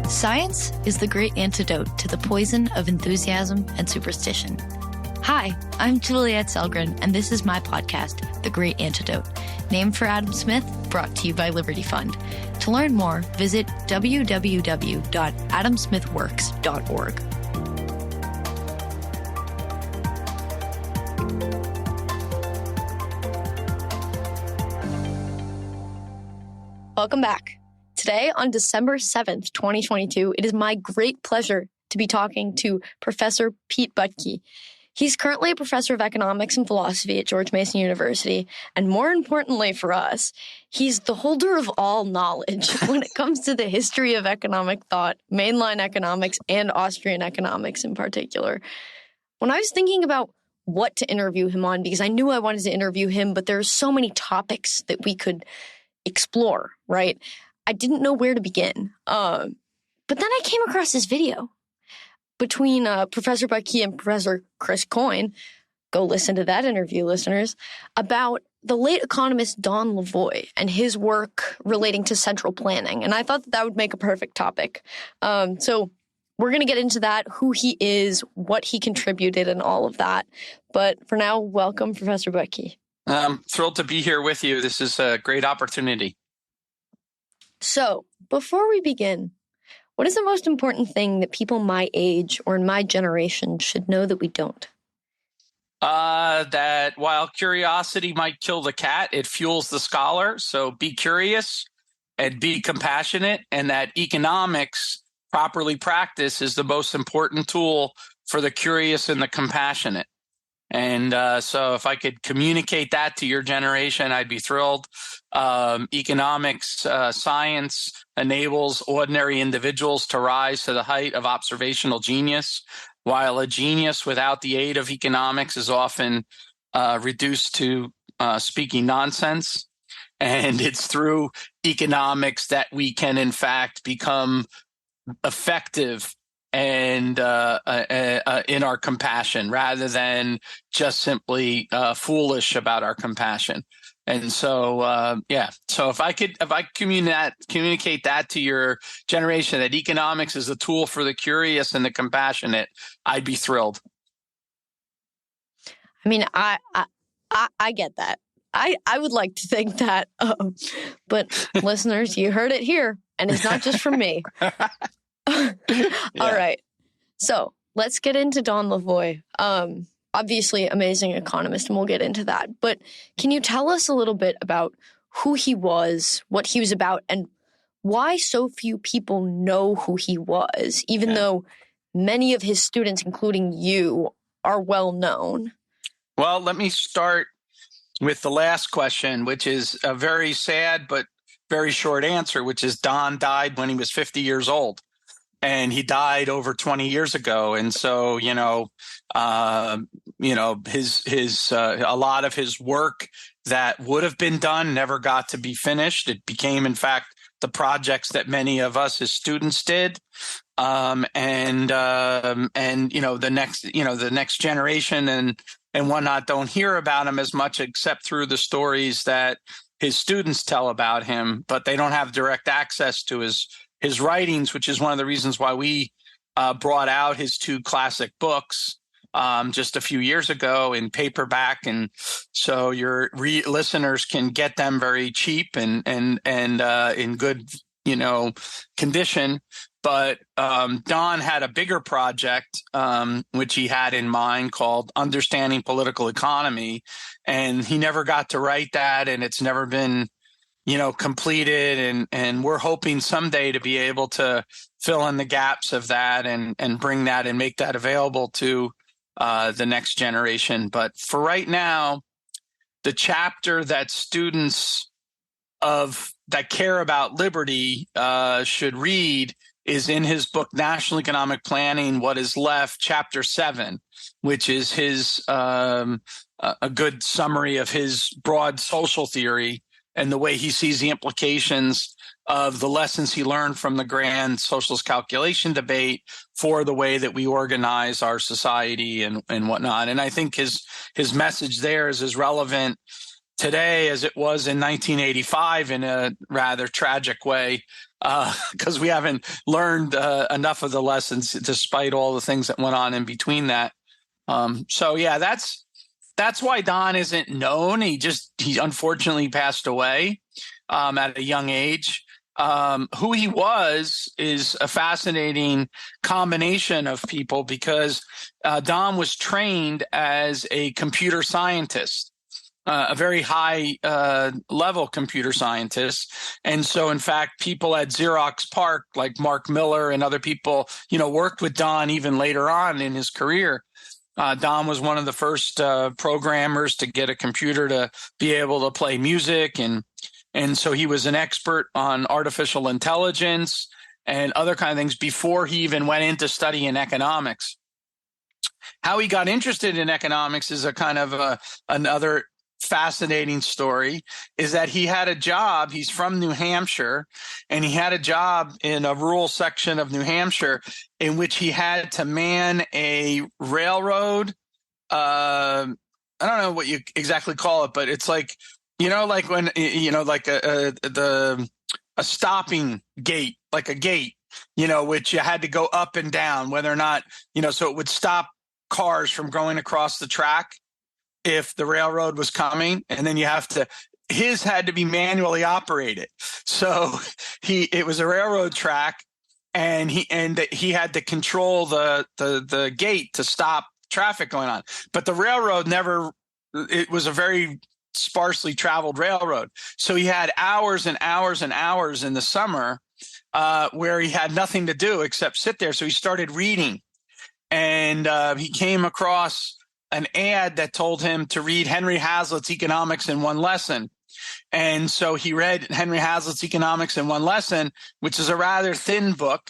Science is the great antidote to the poison of enthusiasm and superstition. Hi, I'm Juliette Sellgren, and this is my podcast, The Great Antidote, named for Adam Smith, brought to you by Liberty Fund. To learn more, visit www.adamsmithworks.org. Welcome back. Today, on December 7th, 2022, it is my great pleasure to be talking to Professor Pete Boettke. He's currently a professor of economics and philosophy at George Mason University, and more importantly for us, he's the holder of all knowledge when it comes to the history of economic thought, mainline economics, and Austrian economics in particular. When I was thinking about what to interview him on, because I knew I wanted to interview him, but there are so many topics that we could explore, right? I didn't know where to begin. But then I came across this video between Professor Boettke and Professor Chris Coyne. Go listen to that interview, listeners, about the late economist Don Lavoie and his work relating to central planning. And I thought that would make a perfect topic. So we're going to get into that, who he is, what he contributed, and all of that. But for now, welcome, Professor Boettke. I'm thrilled to be here with you. This is a great opportunity. So, before we begin, what is the most important thing that people my age or in my generation should know that we don't? That while curiosity might kill the cat, it fuels the scholar. So be curious and be compassionate, and that economics, properly practiced, is the most important tool for the curious and the compassionate. And so if I could communicate that to your generation, I'd be thrilled. Economics, science enables ordinary individuals to rise to the height of observational genius, while a genius without the aid of economics is often reduced to speaking nonsense. And it's through economics that we can, in fact, become effective and in our compassion, rather than just simply foolish about our compassion. And so, So if I communicate that to your generation, that economics is a tool for the curious and the compassionate, I'd be thrilled. I mean, I get that. I would like to think that, but listeners, you heard it here, and it's not just from me. All right. So let's get into Don Lavoie. Obviously, amazing economist, and we'll get into that. But can you tell us a little bit about who he was, what he was about, and why so few people know who he was, even though many of his students, including you, are well known? Well, let me start with the last question, which is a very sad but very short answer, which is Don died when he was 50 years old. And he died over 20 years ago. And so, a lot of his work that would have been done never got to be finished. It became, in fact, the projects that many of us as students did. The next generation and whatnot don't hear about him as much, except through the stories that his students tell about him, but they don't have direct access to his writings, which is one of the reasons why we brought out his two classic books just a few years ago in paperback, and so your listeners can get them very cheap and in good condition. But Don had a bigger project which he had in mind called Understanding Political Economy, and he never got to write that, and it's never been completed, and we're hoping someday to be able to fill in the gaps of that and bring that and make that available to the next generation. But for right now, the chapter that students that care about liberty should read is in his book, National Economic Planning, What is Left, Chapter 7, which is his a good summary of his broad social theory and the way he sees the implications of the lessons he learned from the grand socialist calculation debate for the way that we organize our society and whatnot. And I think his message there is as relevant today as it was in 1985 in a rather tragic way, because we haven't learned enough of the lessons despite all the things that went on in between that. So yeah, that's why Don isn't known. He unfortunately passed away at a young age. Who he was is a fascinating combination of people, because Don was trained as a computer scientist, a very high level computer scientist. And so, in fact, people at Xerox PARC, like Mark Miller and other people, worked with Don even later on in his career. Don was one of the first programmers to get a computer to be able to play music. And so he was an expert on artificial intelligence and other kind of things before he even went into studying economics. How he got interested in economics is a kind of another fascinating story, is that he had a job. He's from New Hampshire, and he had a job in a rural section of New Hampshire in which he had to man a railroad. I don't know what you exactly call it, but it's like, like when, like a stopping gate, like a gate, which you had to go up and down, whether or not, so it would stop cars from going across the track if the railroad was coming, and then his had to be manually operated. So it was a railroad track, and he had to control the gate to stop traffic going on. But the railroad it was a very sparsely traveled railroad. So he had hours and hours and hours in the summer where he had nothing to do except sit there. So he started reading, and he came across an ad that told him to read Henry Hazlitt's Economics in One Lesson. And so he read Henry Hazlitt's Economics in One Lesson, which is a rather thin book.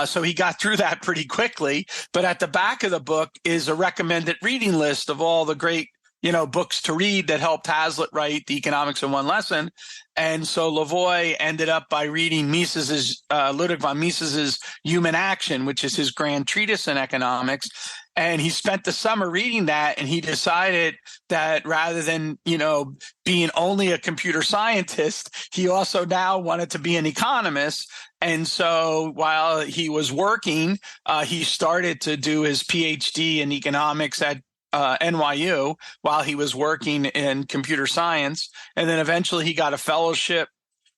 So he got through that pretty quickly. But at the back of the book is a recommended reading list of all the great, books to read that helped Hazlitt write the Economics in One Lesson. And so Lavoie ended up by reading Ludwig von Mises's Human Action, which is his grand treatise in economics. And he spent the summer reading that, and he decided that rather than, being only a computer scientist, he also now wanted to be an economist. And so while he was working, he started to do his PhD in economics at NYU while he was working in computer science. And then eventually he got a fellowship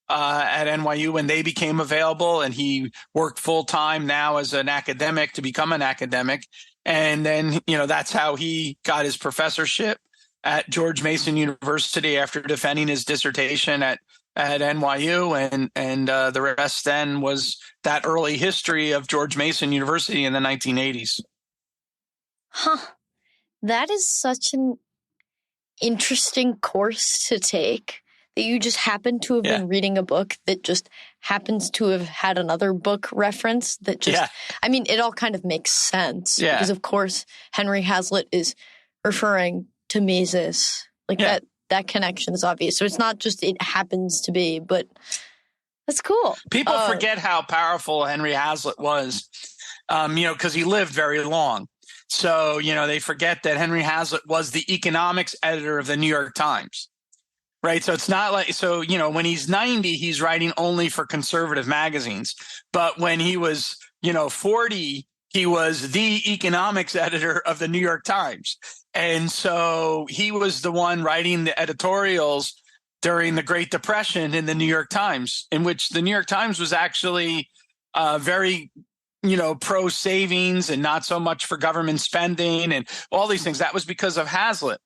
at NYU when they became available, and he worked full time now as an academic to become an academic. And then, that's how he got his professorship at George Mason University after defending his dissertation at NYU. And the rest then was that early history of George Mason University in the 1980s. Huh. That is such an interesting course to take, that you just happen to have been reading a book that just happens to have had another book reference that just, I mean, it all kind of makes sense. Yeah. Because, of course, Henry Hazlitt is referring to Mises. Like that connection is obvious. So it's not just it happens to be, but that's cool. People forget how powerful Henry Hazlitt was, because he lived very long. So, they forget that Henry Hazlitt was the economics editor of the New York Times. Right. So it's not like, when he's 90, he's writing only for conservative magazines. But when he was, 40, he was the economics editor of the New York Times. And so he was the one writing the editorials during the Great Depression in the New York Times, in which the New York Times was actually very, pro savings and not so much for government spending and all these things. That was because of Hazlitt.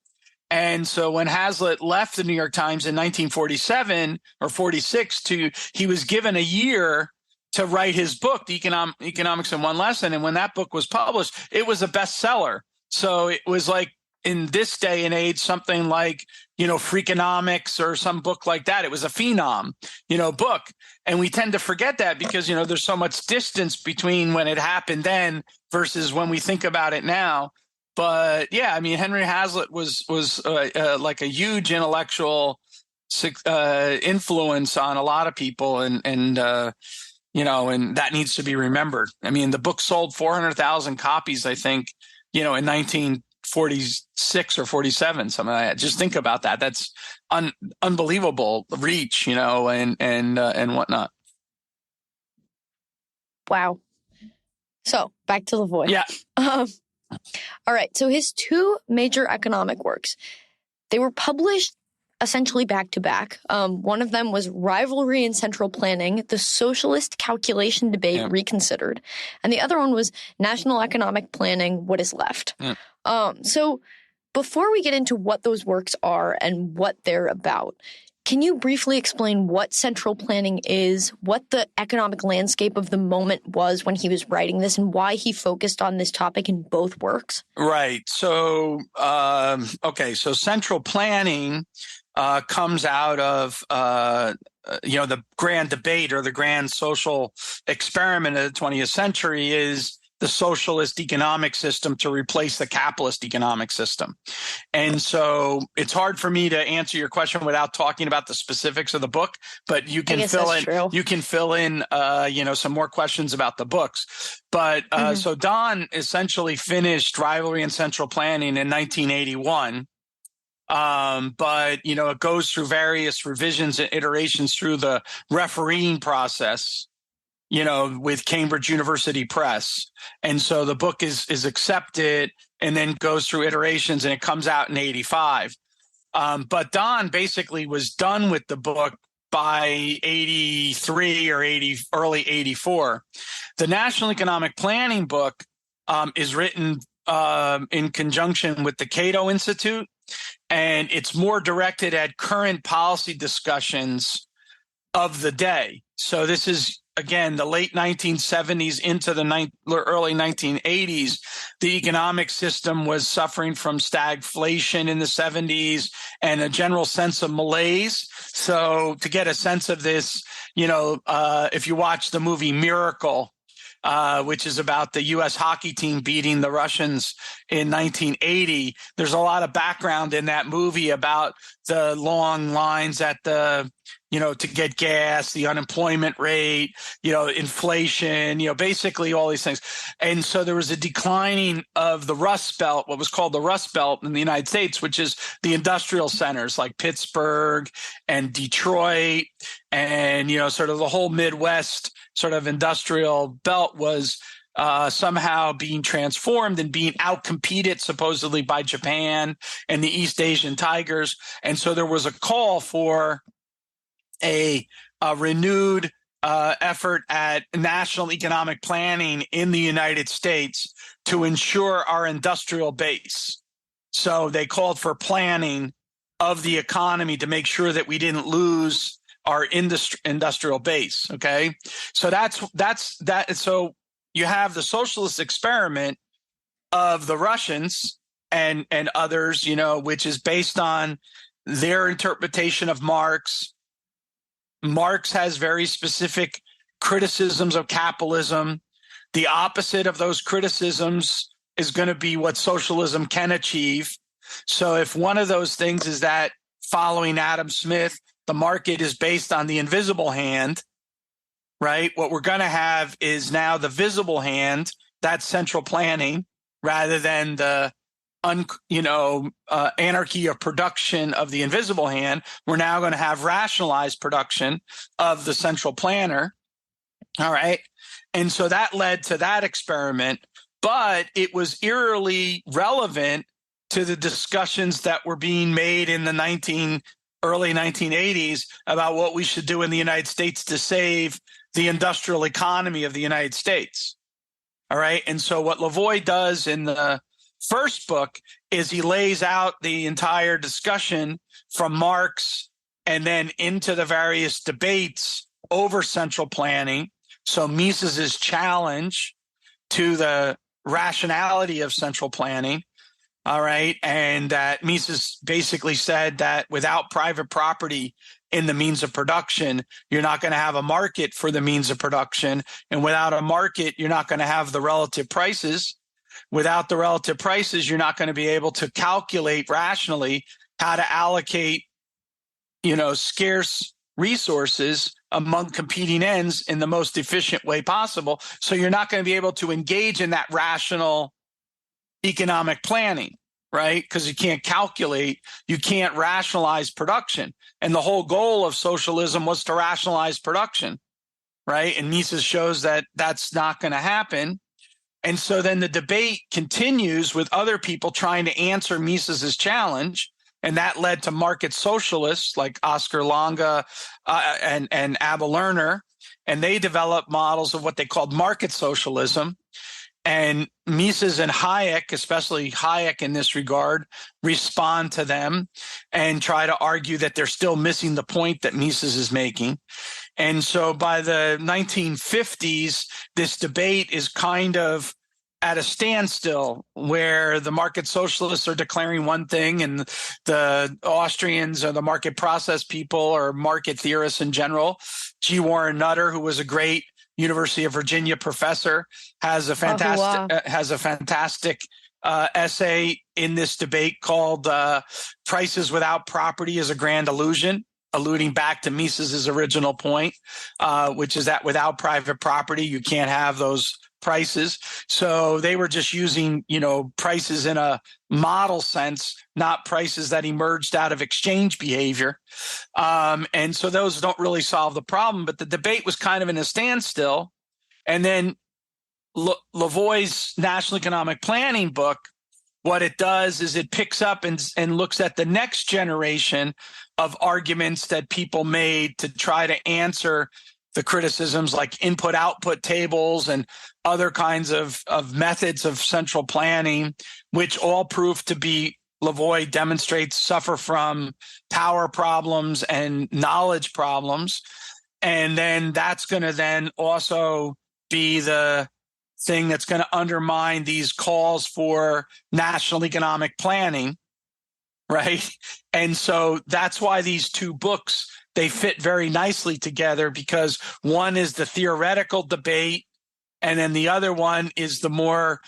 And so when Hazlitt left the New York Times in 1947 or 46, he was given a year to write his book, The Economics in One Lesson. And when that book was published, it was a bestseller. So it was like, in this day and age, something like, Freakonomics or some book like that. It was a phenom, book. And we tend to forget that because, there's so much distance between when it happened then versus when we think about it now. But yeah, I mean, Henry Hazlitt was like a huge intellectual influence on a lot of people, and that needs to be remembered. I mean, the book sold 400,000 copies, I think, in 19 46 or 47, something like that. Just think about that. That's unbelievable reach, and whatnot. Wow. So back to Lavoie. Yeah. All right. So his two major economic works, they were published essentially back to back. One of them was Rivalry in Central Planning, the Socialist Calculation Debate Reconsidered. And the other one was National Economic Planning, What is Left. So before we get into what those works are and what they're about, can you briefly explain what central planning is, what the economic landscape of the moment was when he was writing this, and why he focused on this topic in both works? Right. So, so central planning comes out of, the grand debate or the grand social experiment of the 20th century is the socialist economic system to replace the capitalist economic system. And so it's hard for me to answer your question without talking about the specifics of the book, but you can fill in some more questions about the books. But so Don essentially finished Rivalry and Central Planning in 1981. But it goes through various revisions and iterations through the refereeing process, with Cambridge University Press. And so the book is accepted and then goes through iterations, and it comes out in 85. But Don basically was done with the book by 83 or early 84. The National Economic Planning book is written in conjunction with the Cato Institute, and it's more directed at current policy discussions of the day. So this is, again, the late 1970s into the early 1980s. The economic system was suffering from stagflation in the 70s and a general sense of malaise. So to get a sense of this, if you watch the movie Miracle, which is about the U.S. hockey team beating the Russians in 1980. There's a lot of background in that movie about the long lines at to get gas, the unemployment rate, inflation, basically all these things. And so there was a declining of the Rust Belt, what was called the Rust Belt in the United States, which is the industrial centers like Pittsburgh and Detroit and, sort of the whole Midwest sort of industrial belt was somehow being transformed and being outcompeted supposedly by Japan and the East Asian tigers. And so there was a call for a renewed effort at national economic planning in the United States to ensure our industrial base. So they called for planning of the economy to make sure that we didn't lose our industrial base. Okay. So that's that. So you have the socialist experiment of the Russians and others, which is based on their interpretation of Marx. Marx has very specific criticisms of capitalism. The opposite of those criticisms is going to be what socialism can achieve. So if one of those things is that, following Adam Smith, the market is based on the invisible hand, right? What we're going to have is now the visible hand, that's central planning, rather than the anarchy of production of the invisible hand. We're now going to have rationalized production of the central planner. All right. And so that led to that experiment, but it was eerily relevant to the discussions that were being made in the early 1980s about what we should do in the United States to save the industrial economy of the United States. All right. And so what Lavoie does in the first book is he lays out the entire discussion from Marx and then into the various debates over central planning. So Mises' challenge to the rationality of central planning. All right. And that Mises basically said that without private property in the means of production, you're not going to have a market for the means of production. And without a market, you're not going to have the relative prices. Without the relative prices, you're not going to be able to calculate rationally how to allocate, scarce resources among competing ends in the most efficient way possible. So you're not going to be able to engage in that rational economic planning. right? Because you can't calculate, you can't rationalize production. And the whole goal of socialism was to rationalize production, right? And Mises shows that that's not going to happen. And so then the debate continues with other people trying to answer Mises's challenge. And that led to market socialists like Oscar Lange and Abel Lerner. And they developed models of what they called market socialism. And Mises and Hayek, especially Hayek in this regard, respond to them and try to argue that they're still missing the point that Mises is making. And so by the 1950s, this debate is kind of at a standstill, where the market socialists are declaring one thing and the Austrians or the market process people or market theorists in general. G. Warren Nutter, who was a great University of Virginia professor, has a fantastic essay in this debate called "Prices Without Property is a Grand Illusion," alluding back to Mises's original point, which is that without private property, you can't have those prices. So they were just using, prices in a model sense, not prices that emerged out of exchange behavior. And so those don't really solve the problem, but the debate was kind of in a standstill. And then Lavoie's National Economic Planning book, what it does is it picks up and looks at the next generation of arguments that people made to try to answer the criticisms like input-output tables and other kinds of methods of central planning, which all prove to be, Lavoie demonstrates, suffer from power problems and knowledge problems. And then that's going to then also be the thing that's going to undermine these calls for national economic planning, right? And so that's why these two books, they fit very nicely together, because one is the theoretical debate, and then the other one is the more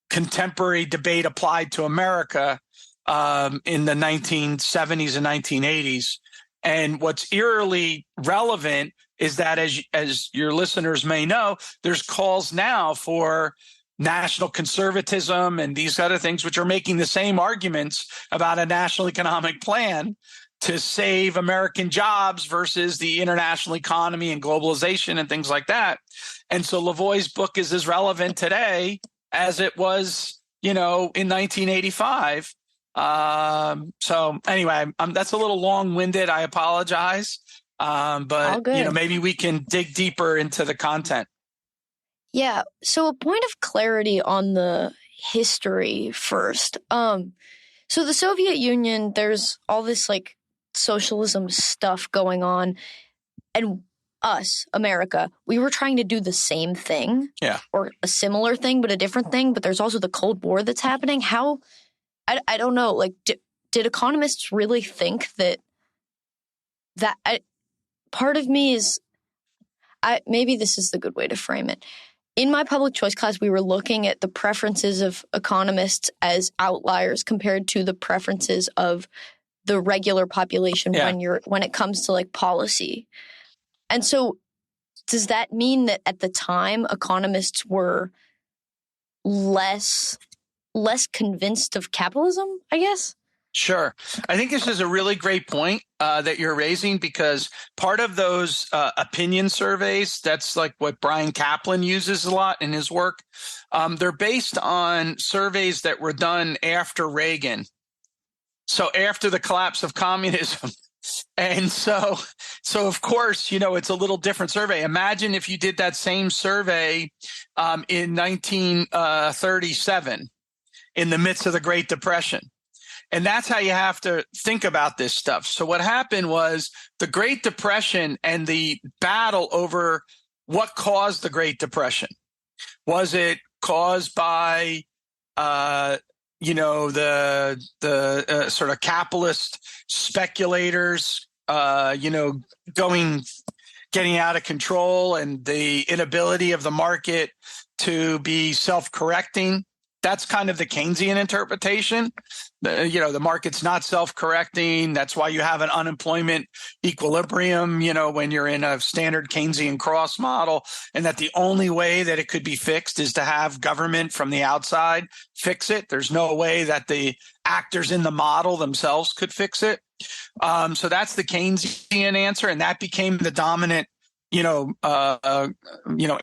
contemporary debate applied to America in the 1970s and 1980s. And what's eerily relevant is that, as your listeners may know, there's calls now for national conservatism and these other things, which are making the same arguments about a national economic plan to save American jobs versus the international economy and globalization and things like that. And so Lavoie's book is as relevant today as it was, in 1985. So anyway, that's a little long-winded. I apologize. But maybe we can dig deeper into the content. Yeah. So a point of clarity on the history first. So the Soviet Union, there's all this socialism stuff going on, and us, America, we were trying to do the same thing, or a similar thing, but a different thing. But there's also the Cold War that's happening. How, I don't know, did economists really think that part of me is, maybe this is the good way to frame it. In my public choice class, we were looking at the preferences of economists as outliers compared to the preferences of the regular population when it comes to policy. And so does that mean that at the time economists were less convinced of capitalism, I guess? Sure. I think this is a really great point that you're raising, because part of those opinion surveys, that's what Brian Kaplan uses a lot in his work. They're based on surveys that were done after Reagan. So after the collapse of communism. And so of course, it's a little different survey. Imagine if you did that same survey in 1937 in the midst of the Great Depression. And that's how you have to think about this stuff. So what happened was the Great Depression and the battle over what caused the Great Depression. Was it caused by the sort of capitalist speculators, getting out of control, and the inability of the market to be self-correcting? That's kind of the Keynesian interpretation. The market's not self-correcting. That's why you have an unemployment equilibrium, when you're in a standard Keynesian cross model, and that the only way that it could be fixed is to have government from the outside fix it. There's no way that the actors in the model themselves could fix it. So that's the Keynesian answer, and that became the dominant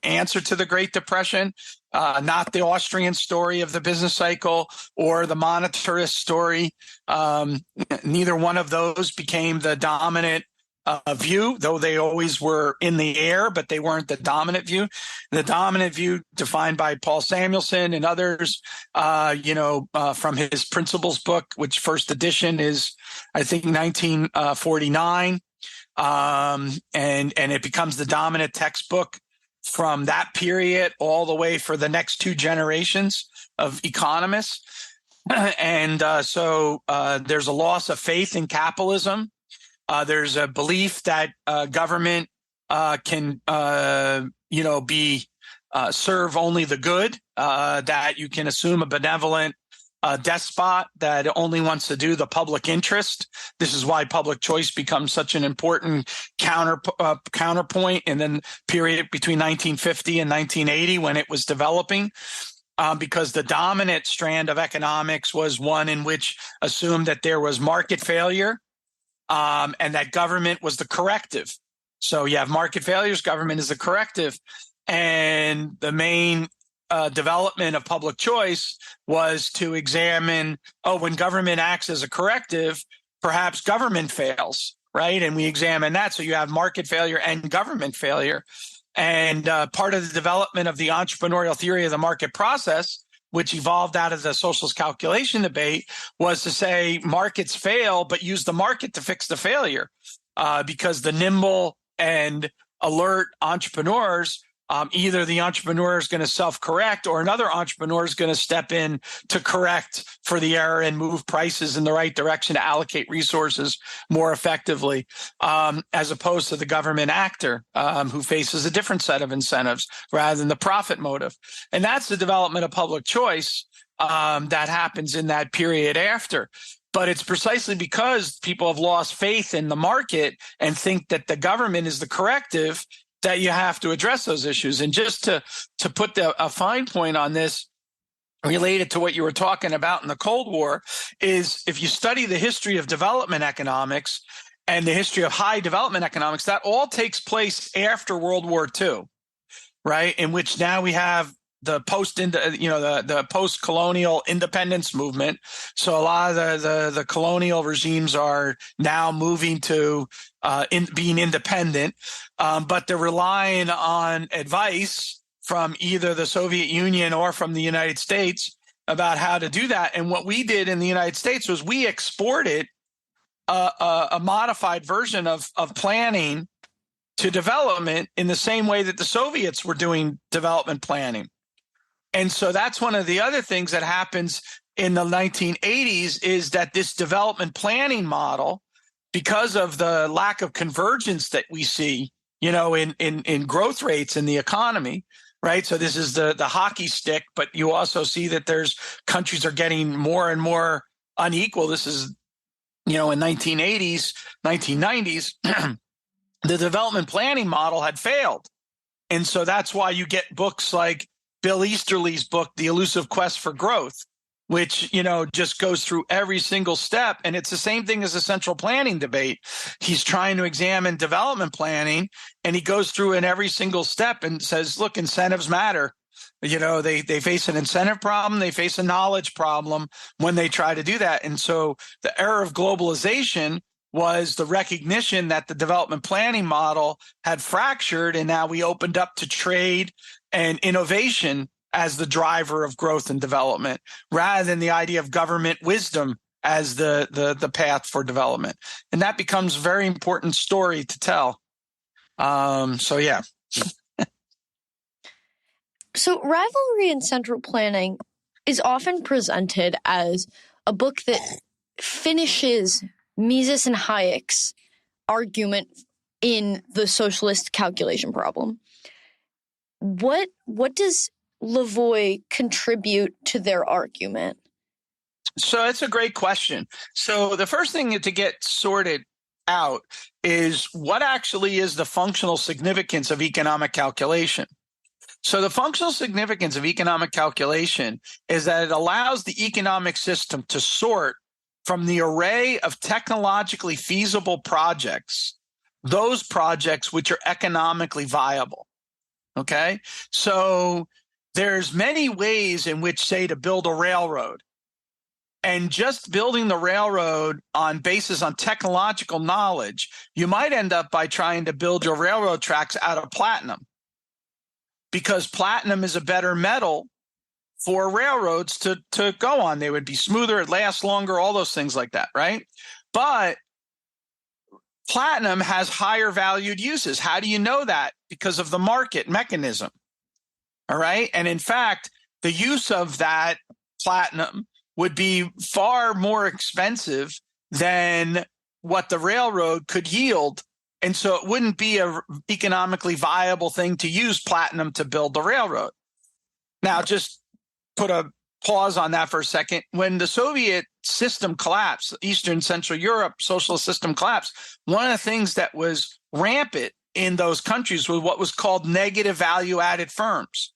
answer to the Great Depression, not the Austrian story of the business cycle or the monetarist story. Neither one of those became the dominant view, though they always were in the air, but they weren't the dominant view. The dominant view, defined by Paul Samuelson and others, from his Principles book, which first edition is, I think, 1949. And it becomes the dominant textbook from that period all the way for the next two generations of economists. And so there's a loss of faith in capitalism. There's a belief that government can, serve only the good, that you can assume a benevolent despot that only wants to do the public interest. This is why public choice becomes such an important counterpoint in the period between 1950 and 1980 when it was developing, because the dominant strand of economics was one in which assumed that there was market failure, and that government was the corrective. So you have market failures, government is the corrective. And the main development of public choice was to examine, when government acts as a corrective, perhaps government fails, right? And we examine that. So you have market failure and government failure. And part of the development of the entrepreneurial theory of the market process, which evolved out of the socialist calculation debate, was to say markets fail, but use the market to fix the failure, because the nimble and alert entrepreneurs, either the entrepreneur is going to self-correct or another entrepreneur is going to step in to correct for the error and move prices in the right direction to allocate resources more effectively, as opposed to the government actor who faces a different set of incentives rather than the profit motive. And that's the development of public choice that happens in that period after. But it's precisely because people have lost faith in the market and think that the government is the corrective that you have to address those issues. And just to put a fine point on this, related to what you were talking about in the Cold War, is if you study the history of development economics and the history of high development economics, that all takes place after World War II, right? In which now we have the post-colonial independence movement. So a lot of the colonial regimes are now moving to being independent, but they're relying on advice from either the Soviet Union or from the United States about how to do that. And what we did in the United States was we exported a modified version of planning to development in the same way that the Soviets were doing development planning. And so that's one of the other things that happens in the 1980s, is that this development planning model, because of the lack of convergence that we see, in growth rates in the economy, right? So this is the hockey stick, but you also see that there's countries are getting more and more unequal. This is, in 1980s, 1990s, the development planning model had failed. And so that's why you get books like Bill Easterly's book, The Elusive Quest for Growth, which, just goes through every single step. And it's the same thing as the central planning debate. He's trying to examine development planning, and he goes through in every single step and says, look, incentives matter. They face an incentive problem. They face a knowledge problem when they try to do that. And so the era of globalization was the recognition that the development planning model had fractured, and now we opened up to trade and innovation as the driver of growth and development, rather than the idea of government wisdom as the path for development. And that becomes a very important story to tell. Yeah. So Rivalry and Central Planning is often presented as a book that finishes Mises and Hayek's argument in the socialist calculation problem. What does Lavoie contribute to their argument? So it's a great question. So the first thing to get sorted out is what actually is the functional significance of economic calculation. So the functional significance of economic calculation is that it allows the economic system to sort from the array of technologically feasible projects, those projects which are economically viable. Okay? So there's many ways in which, say, to build a railroad. And just building the railroad on basis on technological knowledge, you might end up by trying to build your railroad tracks out of platinum, because platinum is a better metal for railroads to go on. They would be smoother, it lasts longer, all those things like that, right? But platinum has higher valued uses. How do you know that? Because of the market mechanism, all right? And in fact, the use of that platinum would be far more expensive than what the railroad could yield. And so it wouldn't be an economically viable thing to use platinum to build the railroad. Now, just put a pause on that for a second. When the Soviet system collapsed, Eastern Central Europe socialist system collapsed, one of the things that was rampant in those countries was what was called negative value-added firms.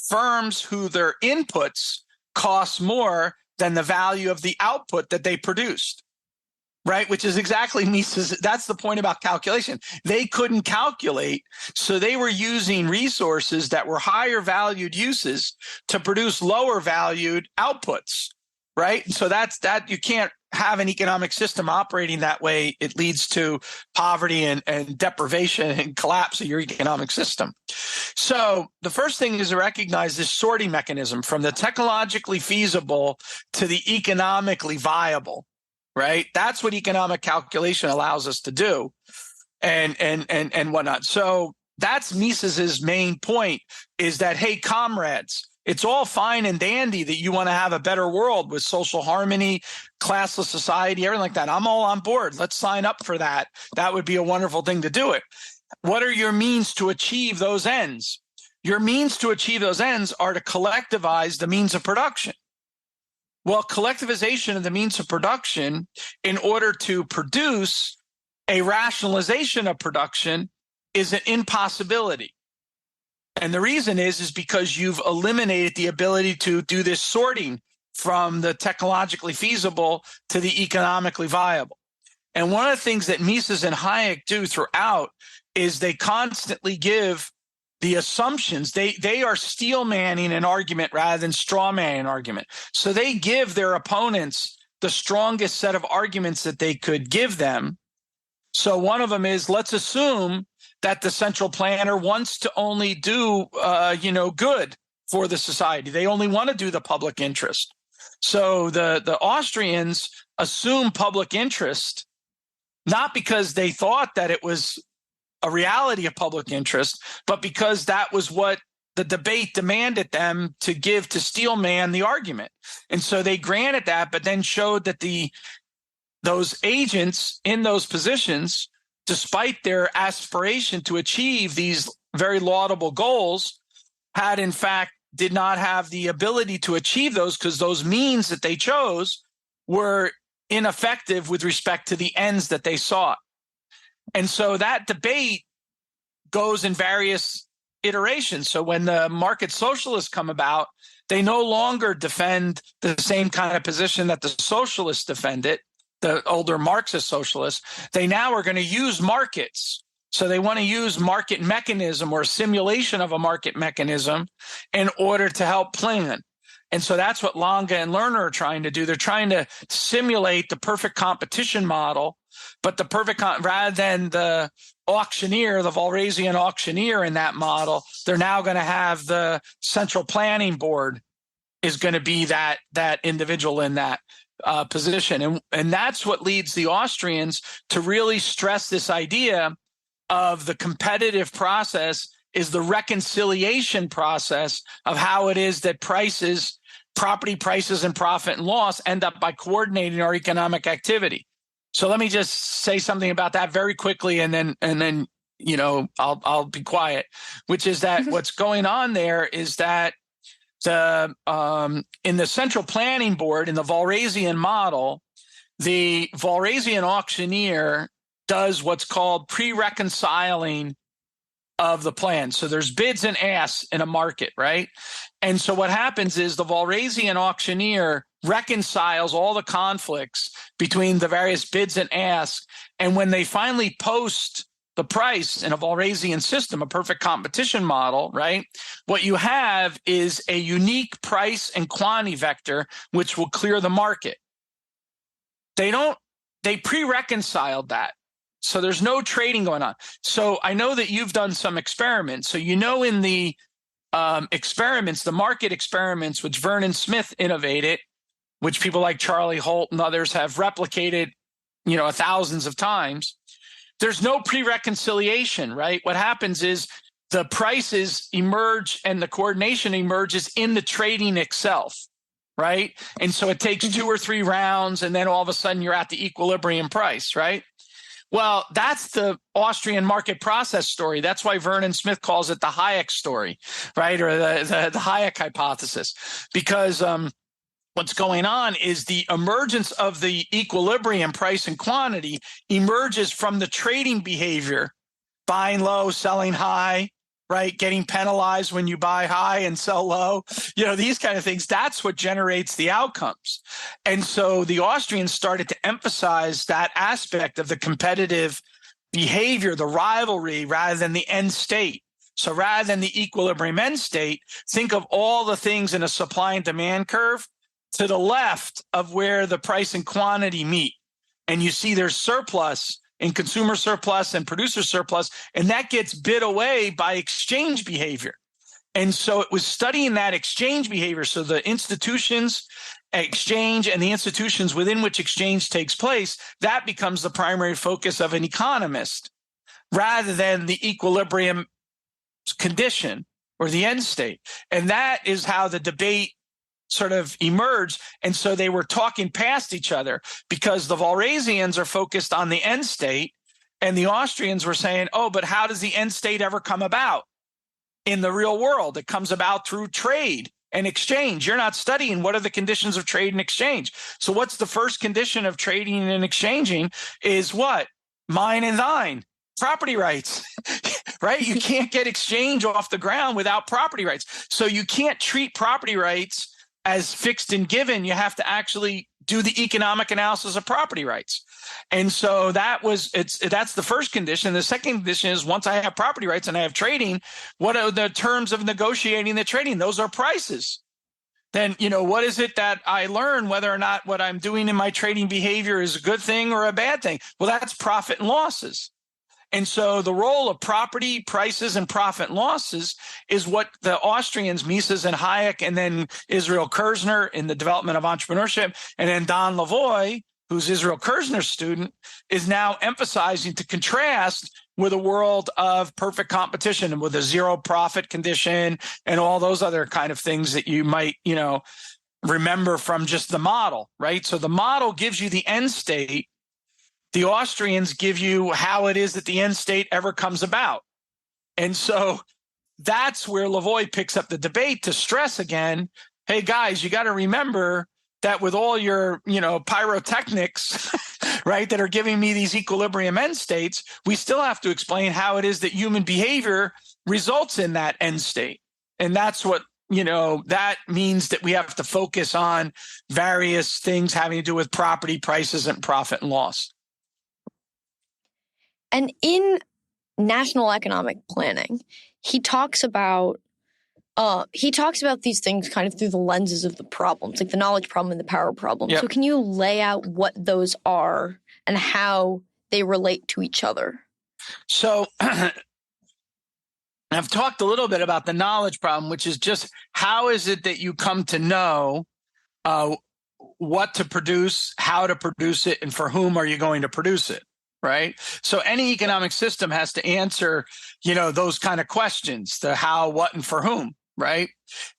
Firms who their inputs cost more than the value of the output that they produced. Right, which is exactly Mises. That's the point about calculation. They couldn't calculate, so they were using resources that were higher valued uses to produce lower valued outputs. Right, so that's that. You can't have an economic system operating that way. It leads to poverty and deprivation and collapse of your economic system. So the first thing is to recognize this sorting mechanism from the technologically feasible to the economically viable. Right, that's what economic calculation allows us to do, and whatnot. So that's Mises's main point: is that, hey, comrades, it's all fine and dandy that you want to have a better world with social harmony, classless society, everything like that. I'm all on board. Let's sign up for that. That would be a wonderful thing to do it. What are your means to achieve those ends? Your means to achieve those ends are to collectivize the means of production. Well, collectivization of the means of production in order to produce a rationalization of production is an impossibility. And the reason is because you've eliminated the ability to do this sorting from the technologically feasible to the economically viable. And one of the things that Mises and Hayek do throughout is they constantly give the assumptions. They are steel manning an argument rather than straw manning an argument. So they give their opponents the strongest set of arguments that they could give them. So one of them is, let's assume that the central planner wants to only do good for the society. They only want to do the public interest. So the Austrians assume public interest, not because they thought that it was a reality of public interest, but because that was what the debate demanded them to give to steelman the argument. And so they granted that, but then showed that those agents in those positions, despite their aspiration to achieve these very laudable goals, had in fact did not have the ability to achieve those, because those means that they chose were ineffective with respect to the ends that they sought. And so that debate goes in various iterations. So when the market socialists come about, they no longer defend the same kind of position that the socialists defended, the older Marxist socialists. They now are going to use markets. So they want to use market mechanism or a simulation of a market mechanism in order to help plan. And so that's what Lange and Lerner are trying to do. They're trying to simulate the perfect competition model, but the perfect rather than the auctioneer, the Walrasian auctioneer in that model, they're now going to have the central planning board is going to be that individual in that position. And that's what leads the Austrians to really stress this idea of the competitive process is the reconciliation process of how it is that prices, property prices and profit and loss end up by coordinating our economic activity. So let me just say something about that very quickly, and then I'll be quiet, which is that what's going on there is that in the central planning board, in the Walrasian model, the Walrasian auctioneer does what's called pre-reconciling of the plan. So there's bids and asks in a market, right? And so what happens is the Walrasian auctioneer reconciles all the conflicts between the various bids and asks. And when they finally post the price in a Walrasian system, a perfect competition model, right? What you have is a unique price and quantity vector, which will clear the market. They pre-reconciled that. So there's no trading going on. So I know that you've done some experiments. So in the experiments, the market experiments, which Vernon Smith innovated, which people like Charlie Holt and others have replicated, thousands of times, there's no pre-reconciliation, right? What happens is the prices emerge and the coordination emerges in the trading itself, right? And so it takes 2 or 3 rounds, and then all of a sudden you're at the equilibrium price, right? Well, that's the Austrian market process story. That's why Vernon Smith calls it the Hayek story, right? Or the Hayek hypothesis, because what's going on is the emergence of the equilibrium price and quantity emerges from the trading behavior, buying low, selling high, right? Getting penalized when you buy high and sell low, these kind of things. That's what generates the outcomes. And so the Austrians started to emphasize that aspect of the competitive behavior, the rivalry, rather than the end state. So rather than the equilibrium end state, think of all the things in a supply and demand curve to the left of where the price and quantity meet. And you see there's surplus in consumer surplus and producer surplus, and that gets bid away by exchange behavior. And so it was studying that exchange behavior. So the institutions exchange and the institutions within which exchange takes place, that becomes the primary focus of an economist rather than the equilibrium condition or the end state. And that is how the debate sort of emerged. And so they were talking past each other because the Walrasians are focused on the end state and the Austrians were saying, oh, but how does the end state ever come about in the real world? It comes about through trade and exchange. You're not studying what are the conditions of trade and exchange. So what's the first condition of trading and exchanging is what? Mine and thine. Property rights, right? You can't get exchange off the ground without property rights. So you can't treat property rights as fixed and given. You have to actually do the economic analysis of property rights. And so that's the first condition. The second condition is once I have property rights and I have trading, what are the terms of negotiating the trading? Those are prices. Then, what is it that I learn whether or not what I'm doing in my trading behavior is a good thing or a bad thing? Well, that's profit and losses. And so the role of property, prices, and profit and losses is what the Austrians, Mises and Hayek, and then Israel Kirzner in the development of entrepreneurship, and then Don Lavoie, who's Israel Kirzner's student, is now emphasizing to contrast with a world of perfect competition and with a zero profit condition and all those other kind of things that you might, remember from just the model, right? So the model gives you the end state. The Austrians give you how it is that the end state ever comes about. And so that's where Lavoie picks up the debate to stress again, hey, guys, you got to remember that with all your, pyrotechnics, right, that are giving me these equilibrium end states, we still have to explain how it is that human behavior results in that end state. And that's what, that means that we have to focus on various things having to do with property, prices, and profit and loss. And in national economic planning, he talks about these things kind of through the lenses of the problems, like the knowledge problem and the power problem. Yep. So can you lay out what those are and how they relate to each other? So I've talked a little bit about the knowledge problem, which is just how is it that you come to know what to produce, how to produce it, and for whom are you going to produce it? Right. So any economic system has to answer, those kind of questions, the how, what, and for whom. Right.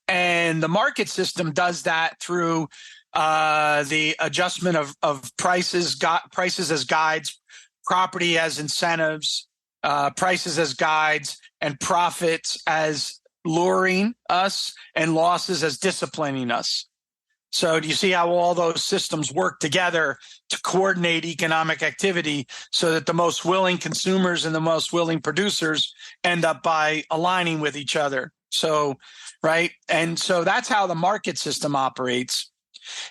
And the market system does that through the adjustment of prices as guides, property as incentives, prices as guides, and profits as luring us and losses as disciplining us. So do you see how all those systems work together to coordinate economic activity so that the most willing consumers and the most willing producers end up by aligning with each other? So, right. And so that's how the market system operates.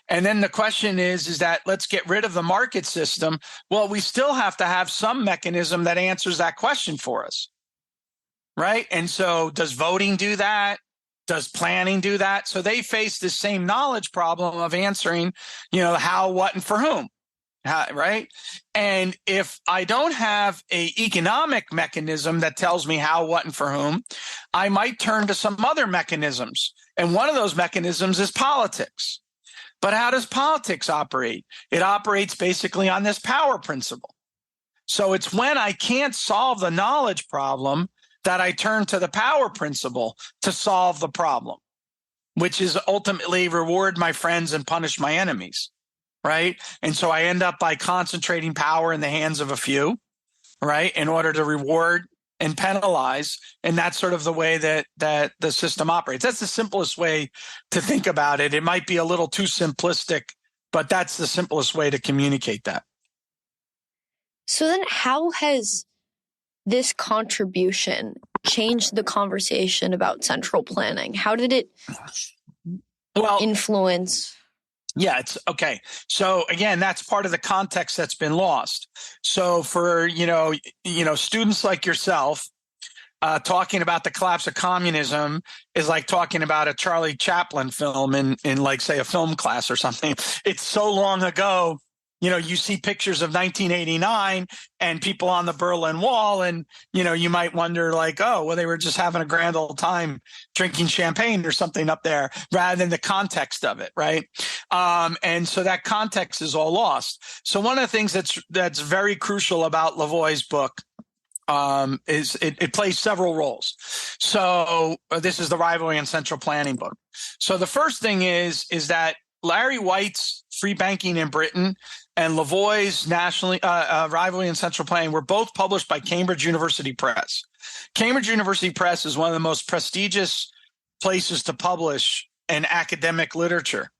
And then the question is that let's get rid of the market system. Well, we still have to have some mechanism that answers that question for us. Right. And so does voting do that? Does planning do that? So they face the same knowledge problem of answering, how, what, and for whom. Right. And if I don't have an economic mechanism that tells me how, what, and for whom, I might turn to some other mechanisms. And one of those mechanisms is politics. But how does politics operate? It operates basically on this power principle. So it's when I can't solve the knowledge problem that I turn to the power principle to solve the problem, which is ultimately reward my friends and punish my enemies, right? And so I end up by concentrating power in the hands of a few, right, in order to reward and penalize. And that's sort of the way that the system operates. That's the simplest way to think about it. It might be a little too simplistic, but that's the simplest way to communicate that. So then how has this contribution changed the conversation about central planning? How did it influence? Yeah, it's okay. So again, that's part of the context that's been lost. So for, students like yourself, talking about the collapse of communism is like talking about a Charlie Chaplin film in like, say, a film class or something. It's so long ago. You see pictures of 1989 and people on the Berlin Wall, and, you might wonder like, oh, well, they were just having a grand old time drinking champagne or something up there rather than the context of it, right? And so that context is all lost. So one of the things that's very crucial about Lavoie's book is it plays several roles. So this is the Rivalry and Central Planning book. So the first thing is that Larry White's Free Banking in Britain and Lavoie's Rivalry and Central Planning were both published by Cambridge University Press. Cambridge University Press is one of the most prestigious places to publish an academic literature.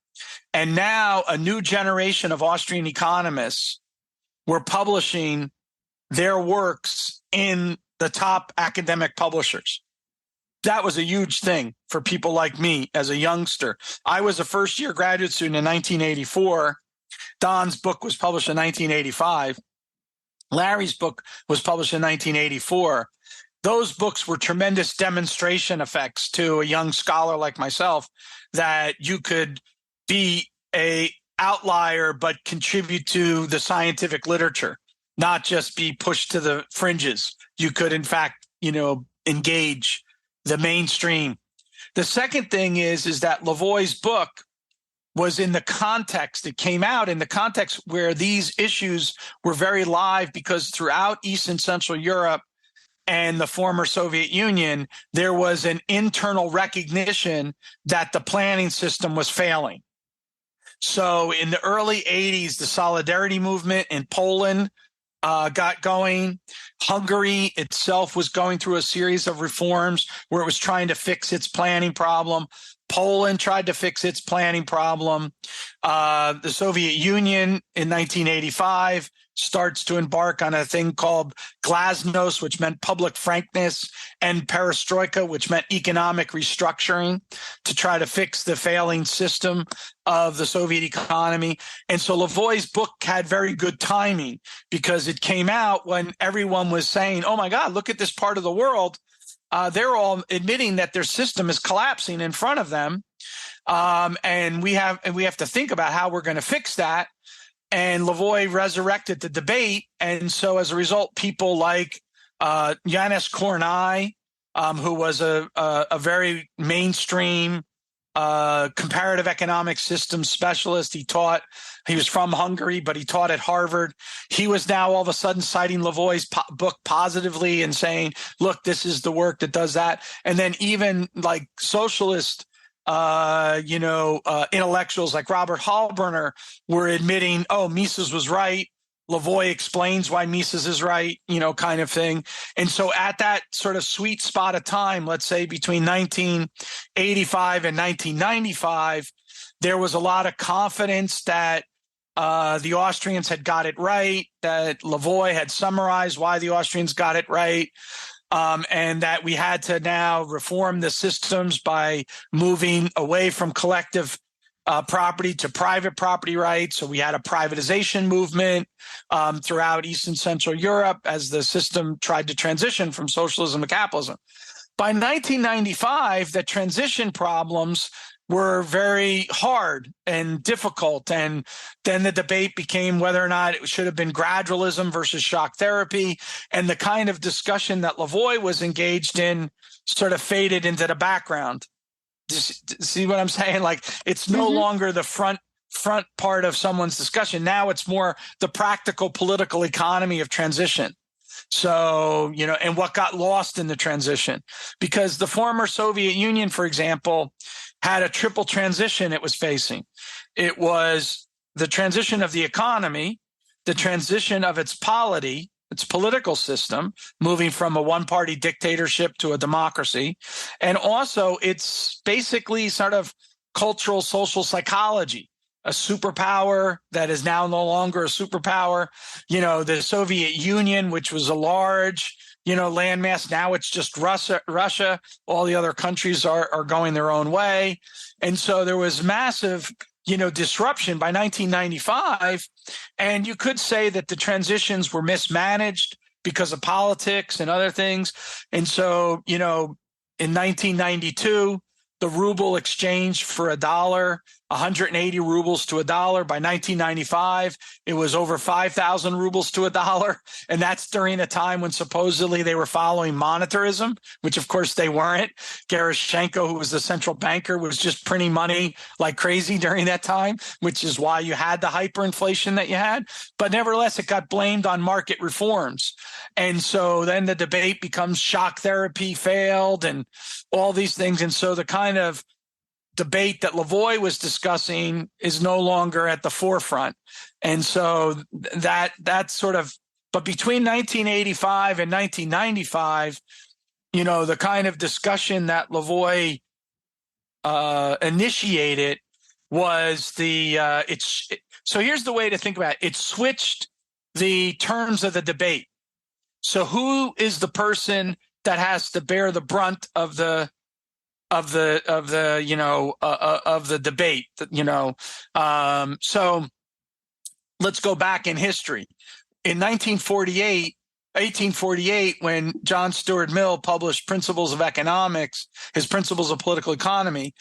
And now a new generation of Austrian economists were publishing their works in the top academic publishers. That was a huge thing for people like me as a youngster. I was a first-year graduate student in 1984. Don's book was published in 1985. Larry's book was published in 1984. Those books were tremendous demonstration effects to a young scholar like myself that you could be an outlier but contribute to the scientific literature, not just be pushed to the fringes. You could, in fact, engage the mainstream. The second thing is that Lavoie's book was in the context, it came out in the context where these issues were very live, because throughout East and Central Europe and the former Soviet Union, there was an internal recognition that the planning system was failing. So in the early 80s, the Solidarity movement in Poland got going. Hungary itself was going through a series of reforms where it was trying to fix its planning problem. Poland tried to fix its planning problem. The Soviet Union in 1985 starts to embark on a thing called glasnost, which meant public frankness, and perestroika, which meant economic restructuring to try to fix the failing system of the Soviet economy. And so Lavoie's book had very good timing because it came out when everyone was saying, oh my God, look at this part of the world. They're all admitting that their system is collapsing in front of them. And we have to think about how we're going to fix that. And Lavoie resurrected the debate. And so as a result, people like Yanis Kornai, who was a very mainstream comparative economic systems specialist. He was from Hungary, but he taught at Harvard. He was now all of a sudden citing Lavoie's book positively and saying, look, this is the work that does that. And then even like socialist intellectuals like Robert Hallbrenner were admitting, oh, Mises was right. Lavoie explains why Mises is right, kind of thing. And so at that sort of sweet spot of time, let's say between 1985 and 1995, there was a lot of confidence that the Austrians had got it right, that Lavoie had summarized why the Austrians got it right, and that we had to now reform the systems by moving away from collective property to private property rights. So we had a privatization movement throughout East and Central Europe as the system tried to transition from socialism to capitalism. By 1995, the transition problems were very hard and difficult. And then the debate became whether or not it should have been gradualism versus shock therapy. And the kind of discussion that Lavoie was engaged in sort of faded into the background. See what I'm saying? Like, it's no longer the front part of someone's discussion. Now it's more the practical political economy of transition. So, and what got lost in the transition, because the former Soviet Union, for example, had a triple transition it was facing. It was the transition of the economy, the transition of its polity, its political system, moving from a one-party dictatorship to a democracy, and also it's basically sort of cultural social psychology, a superpower that is now no longer a superpower. The Soviet Union, which was a large, landmass, now it's just Russia. All the other countries are going their own way. And so there was massive disruption by 1995. And you could say that the transitions were mismanaged because of politics and other things. And so, in 1992, the ruble exchanged for a dollar, 180 rubles to a dollar. By 1995, it was over 5,000 rubles to a dollar. And that's during a time when supposedly they were following monetarism, which of course they weren't. Gerashchenko, who was the central banker, was just printing money like crazy during that time, which is why you had the hyperinflation that you had. But nevertheless, it got blamed on market reforms. And so then the debate becomes shock therapy failed and all these things. And so the kind of debate that Lavoie was discussing is no longer at the forefront. And so that's sort of, but between 1985 and 1995, the kind of discussion that Lavoie initiated was so here's the way to think about it. It switched the terms of the debate. So who is the person that has to bear the brunt of the debate, so let's go back in history. In 1848, when John Stuart Mill published Principles of Economics, his Principles of Political Economy,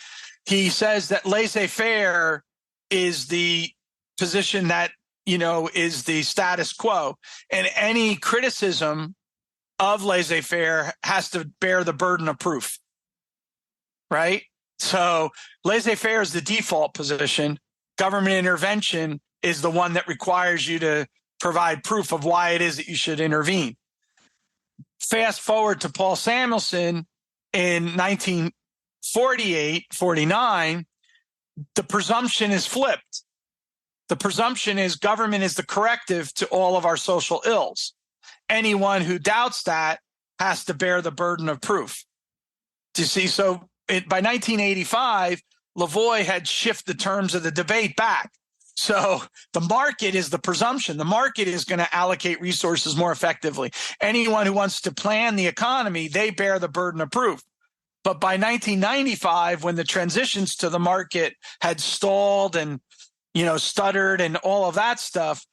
he says that laissez-faire is the position that, is the status quo. And any criticism of laissez-faire has to bear the burden of proof. Right? So laissez-faire is the default position. Government intervention is the one that requires you to provide proof of why it is that you should intervene. Fast forward to Paul Samuelson in 1948, 49, the presumption is flipped. The presumption is government is the corrective to all of our social ills. Anyone who doubts that has to bear the burden of proof. Do you see? So by 1985, Lavoie had shifted the terms of the debate back. So the market is the presumption. The market is going to allocate resources more effectively. Anyone who wants to plan the economy, they bear the burden of proof. But by 1995, when the transitions to the market had stalled and, stuttered and all of that stuff,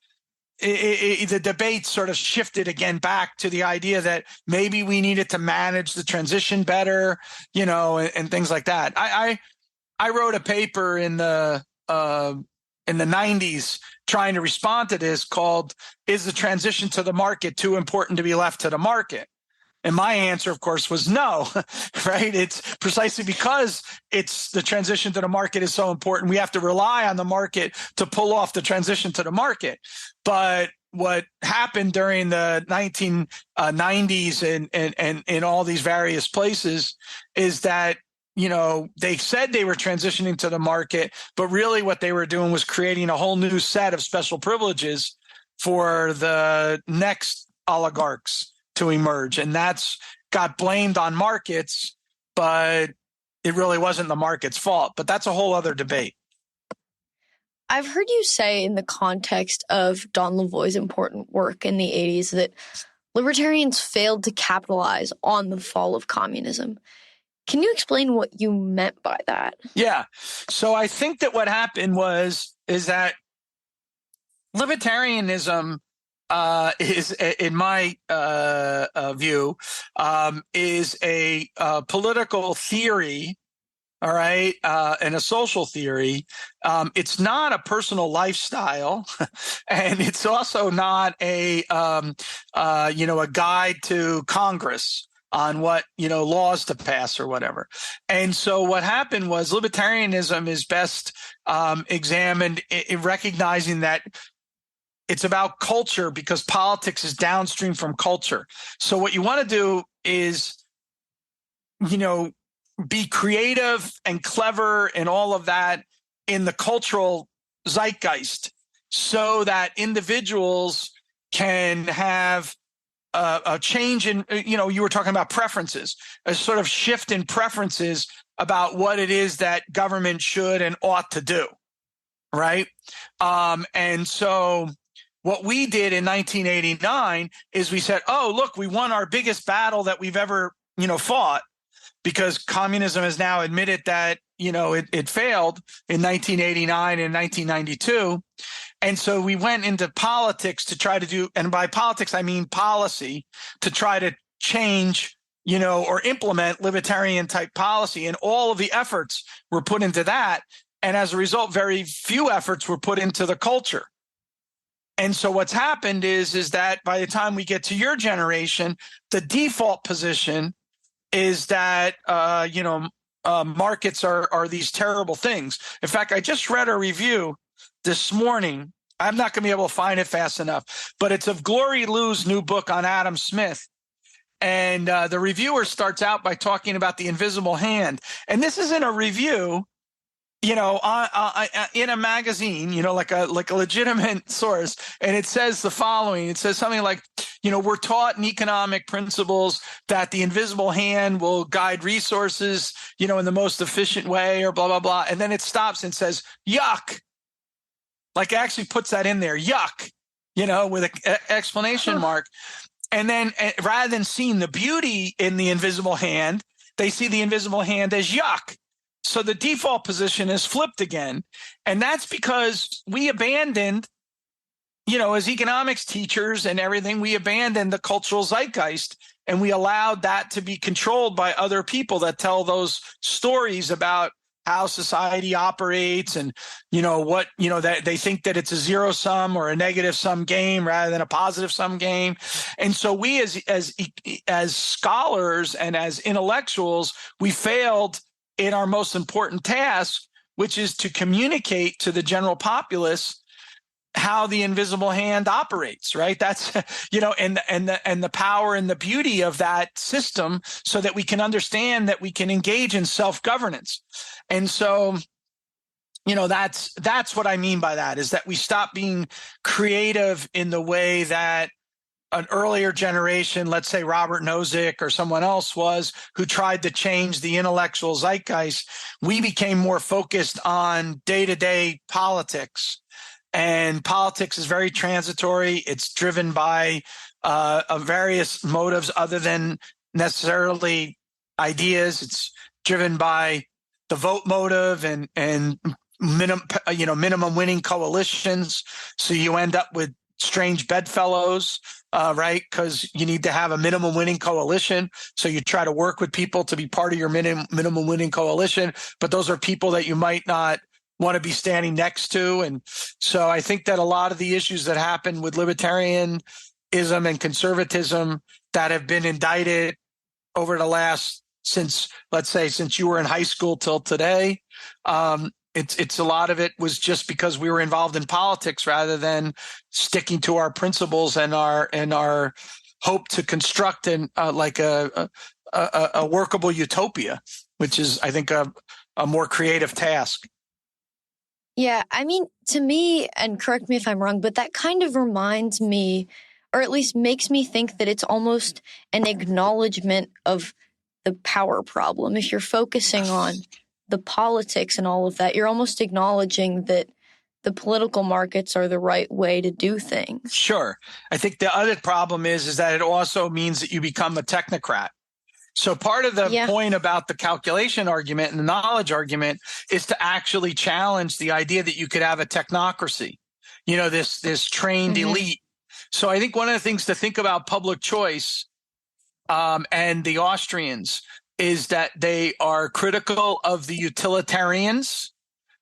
the debate sort of shifted again back to the idea that maybe we needed to manage the transition better, and things like that. I wrote a paper in the 90s trying to respond to this called, "Is the transition to the market too important to be left to the market?" And my answer, of course, was no, right? It's precisely because the transition to the market is so important. We have to rely on the market to pull off the transition to the market. But what happened during the 1990s and in all these various places is that, they said they were transitioning to the market, but really what they were doing was creating a whole new set of special privileges for the next oligarchs to emerge. And that's got blamed on markets, but it really wasn't the market's fault. But that's a whole other debate. I've heard you say in the context of Don Lavoie's important work in the 80s that libertarians failed to capitalize on the fall of communism. Can you explain what you meant by that? Yeah. So I think that what happened is that libertarianism is, in my view, is a political theory, all right, and a social theory. It's not a personal lifestyle, and it's also not a guide to Congress on what, laws to pass or whatever. And so what happened was libertarianism is best examined in recognizing that it's about culture, because politics is downstream from culture. So what you want to do is, be creative and clever and all of that in the cultural zeitgeist, so that individuals can have a change in, you were talking about preferences, a sort of shift in preferences about what it is that government should and ought to do, right? And so what we did in 1989 is we said, oh, look, we won our biggest battle that we've ever, fought, because communism has now admitted that, it failed in 1989 and 1992. And so we went into politics to try to do, and by politics, I mean policy, to try to change, or implement libertarian type policy. And all of the efforts were put into that. And as a result, very few efforts were put into the culture. And so what's happened is that by the time we get to your generation, the default position is that, markets are these terrible things. In fact, I just read a review this morning. I'm not going to be able to find it fast enough, but it's of Glory Liu's new book on Adam Smith. And the reviewer starts out by talking about the invisible hand. And this isn't a review, in a magazine, like a legitimate source. And it says the following. It says something like, we're taught in economic principles that the invisible hand will guide resources, in the most efficient way, or blah, blah, blah. And then it stops and says, yuck. Like, actually puts that in there, yuck, with an exclamation mark. And then rather than seeing the beauty in the invisible hand, they see the invisible hand as yuck. So the default position is flipped again. And that's because we abandoned, as economics teachers and everything, we abandoned the cultural zeitgeist, and we allowed that to be controlled by other people that tell those stories about how society operates, and that they think that it's a zero sum or a negative sum game rather than a positive sum game. And so we as scholars and as intellectuals, we failed in our most important task, which is to communicate to the general populace how the invisible hand operates, right? That's, and the power and the beauty of that system, so that we can understand that we can engage in self-governance. And so, that's what I mean by that, is that we stop being creative in the way that an earlier generation, let's say Robert Nozick or someone else was, who tried to change the intellectual zeitgeist. We became more focused on day-to-day politics. And politics is very transitory. It's driven by various motives other than necessarily ideas. It's driven by the vote motive and minimum winning coalitions. So you end up with strange bedfellows, right? Because you need to have a minimum winning coalition. So you try to work with people to be part of your minimum winning coalition, but those are people that you might not want to be standing next to. And so I think that a lot of the issues that happen with libertarianism and conservatism that have been indicted over the last, since you were in high school till today, it's a lot of it was just because we were involved in politics rather than sticking to our principles and our hope to construct a workable utopia, which is, I think, a more creative task. Yeah, I mean, to me, and correct me if I'm wrong, but that kind of reminds me, or at least makes me think that it's almost an acknowledgement of the power problem. If you're focusing on the politics and all of that, you're almost acknowledging that the political markets are the right way to do things. Sure. I think the other problem is that it also means that you become a technocrat. So part of the point about the calculation argument and the knowledge argument is to actually challenge the idea that you could have a technocracy, this trained elite. So I think one of the things to think about public choice and the Austrians is that they are critical of the utilitarians,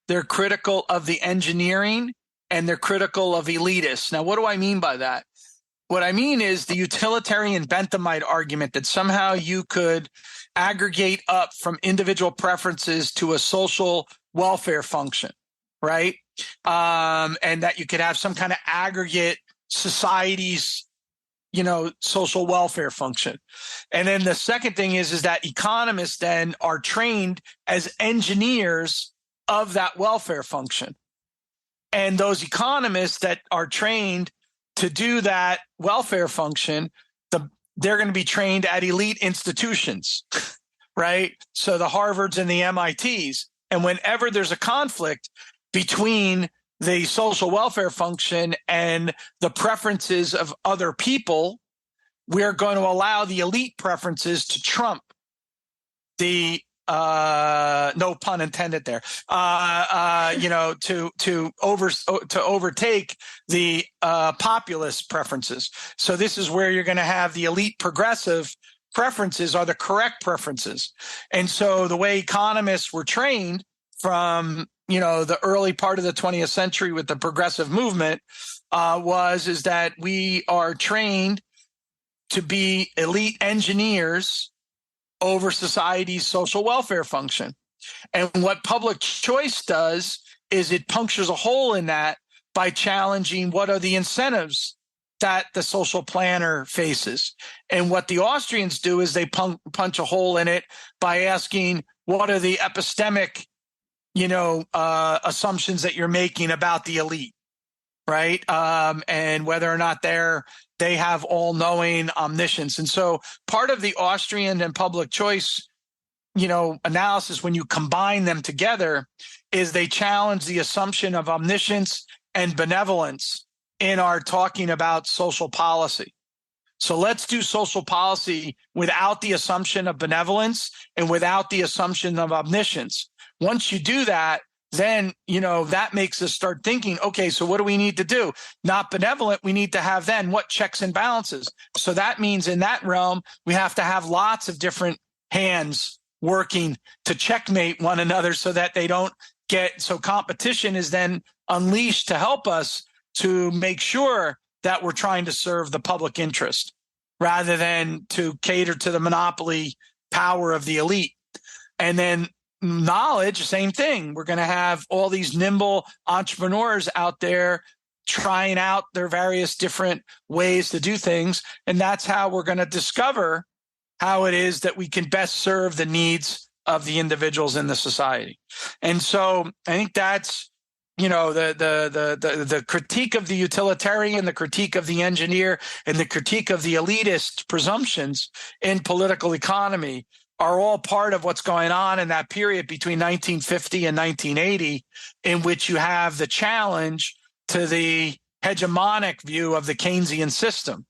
they're critical of the engineering, and they're critical of elitists. Now, what do I mean by that? What I mean is the utilitarian Benthamite argument that somehow you could aggregate up from individual preferences to a social welfare function, right? And that you could have some kind of aggregate society's, social welfare function. And then the second thing is that economists then are trained as engineers of that welfare function. And those economists that are trained to do that welfare function, they're going to be trained at elite institutions, right? So the Harvards and the MITs. And whenever there's a conflict between the social welfare function and the preferences of other people, we're going to allow the elite preferences to trump the no pun intended there. To overtake the populist preferences. So this is where you're going to have the elite progressive preferences are the correct preferences. And so the way economists were trained from the early part of the 20th century with the progressive movement is that we are trained to be elite engineers over society's social welfare function. And what public choice does is it punctures a hole in that by challenging what are the incentives that the social planner faces. And what the Austrians do is they punch a hole in it by asking what are the epistemic, assumptions that you're making about the elite, right? And whether or not they have all-knowing omniscience. And so part of the Austrian and public choice, analysis, when you combine them together, is they challenge the assumption of omniscience and benevolence in our talking about social policy. So let's do social policy without the assumption of benevolence and without the assumption of omniscience. Once you do that, then, that makes us start thinking, okay, so what do we need to do? Not benevolent, we need to have then what checks and balances. So that means in that realm, we have to have lots of different hands working to checkmate one another so that they don't so competition is then unleashed to help us to make sure that we're trying to serve the public interest rather than to cater to the monopoly power of the elite. And then knowledge, same thing. We're going to have all these nimble entrepreneurs out there trying out their various different ways to do things. And that's how we're going to discover how it is that we can best serve the needs of the individuals in the society. And so I think that's, the critique of the utilitarian, the critique of the engineer, and the critique of the elitist presumptions in political economy are all part of what's going on in that period between 1950 and 1980, in which you have the challenge to the hegemonic view of the Keynesian system.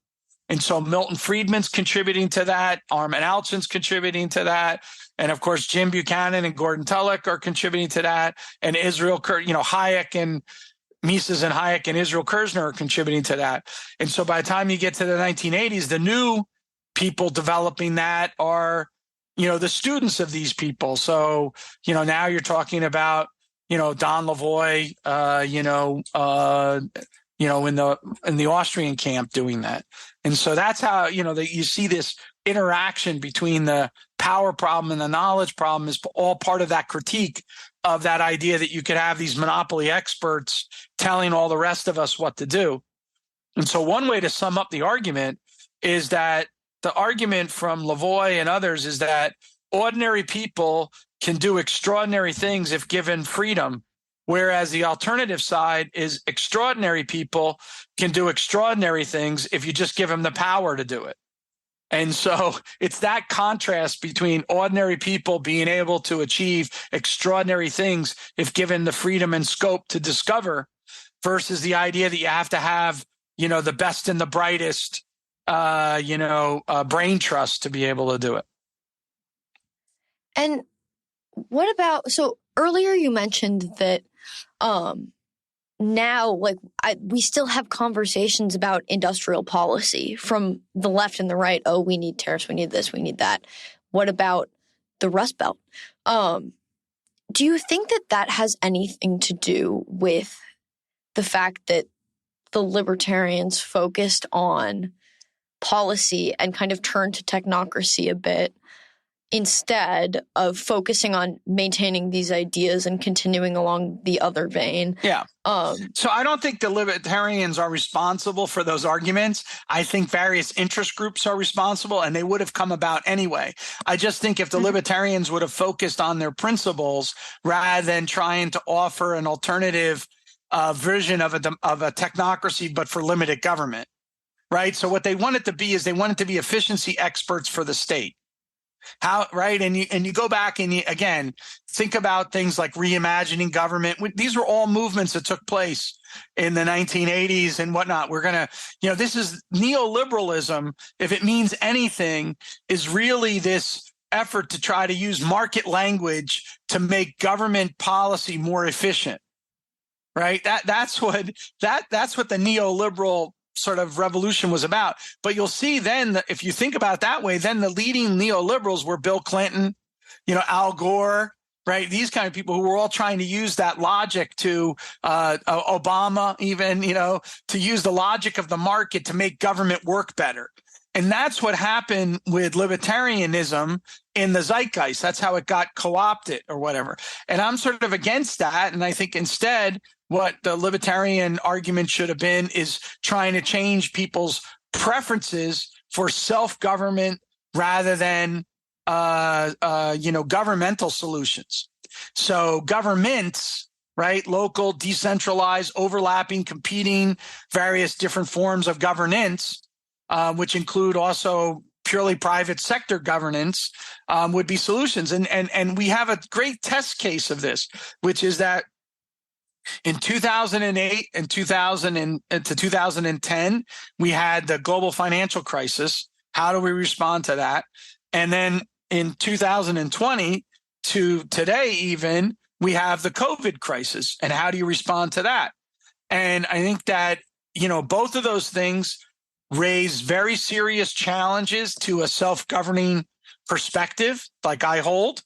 And so Milton Friedman's contributing to that, Armin Alchin's contributing to that, and of course Jim Buchanan and Gordon Tullock are contributing to that, and Hayek and Mises and Hayek and Israel Kirzner are contributing to that. And so by the time you get to the 1980s, the new people developing that are the students of these people. So, now you're talking about, Don Lavoie, in the Austrian camp doing that. And so that's how, that you see this interaction between the power problem and the knowledge problem is all part of that critique of that idea that you could have these monopoly experts telling all the rest of us what to do. And so one way to sum up the argument is that the argument from Lavoie and others is that ordinary people can do extraordinary things if given freedom, Whereas the alternative side is extraordinary people can do extraordinary things if you just give them the power to do it. And so it's that contrast between ordinary people being able to achieve extraordinary things if given the freedom and scope to discover, versus the idea that you have to have, the best and the brightest, brain trust to be able to do it. And what about, so earlier you mentioned that now, we still have conversations about industrial policy from the left and the right. Oh, we need tariffs, we need this, we need that. What about the Rust Belt? Do you think that has anything to do with the fact that the libertarians focused on policy and kind of turned to technocracy a bit, instead of focusing on maintaining these ideas and continuing along the other vein? Yeah. So I don't think the libertarians are responsible for those arguments. I think various interest groups are responsible, and they would have come about anyway. I just think if the libertarians would have focused on their principles rather than trying to offer an alternative version of a technocracy, but for limited government, right? So what they wanted to be is they wanted to be efficiency experts for the state. How, right? And you go back and again, think about things like reimagining government. These were all movements that took place in the 1980s and whatnot. We're going to, this is neoliberalism. If it means anything, is really this effort to try to use market language to make government policy more efficient, right? That's what the neoliberal sort of revolution was about. But you'll see then that if you think about it that way, then the leading neoliberals were Bill Clinton, Al Gore, right? These kind of people who were all trying to use that logic to Obama, even, to use the logic of the market to make government work better. And that's what happened with libertarianism in the zeitgeist. That's how it got co-opted or whatever. And I'm sort of against that. And I think instead, what the libertarian argument should have been is trying to change people's preferences for self-government rather than, governmental solutions. So governments, right, local, decentralized, overlapping, competing, various different forms of governance, which include also purely private sector governance, would be solutions. And we have a great test case of this, which is that in 2008 and 2010, we had the global financial crisis. How do we respond to that? And then in 2020 to today, even, we have the COVID crisis. And how do you respond to that? And I think that, both of those things raise very serious challenges to a self-governing perspective like I hold.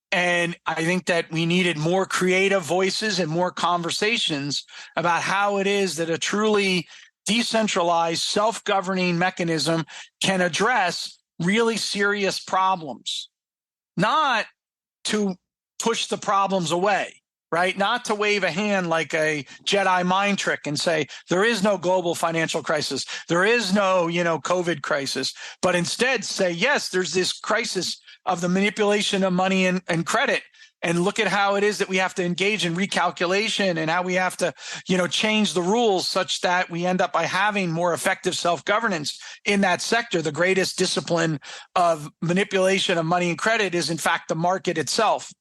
And I think that we needed more creative voices and more conversations about how it is that a truly decentralized self-governing mechanism can address really serious problems, not to push the problems away, right? Not to wave a hand like a Jedi mind trick and say, there is no global financial crisis. There is no, COVID crisis, but instead say, yes, there's this crisis of the manipulation of money and credit. And look at how it is that we have to engage in recalculation and how we have to, change the rules such that we end up by having more effective self-governance in that sector. The greatest discipline of manipulation of money and credit is, in fact, the market itself.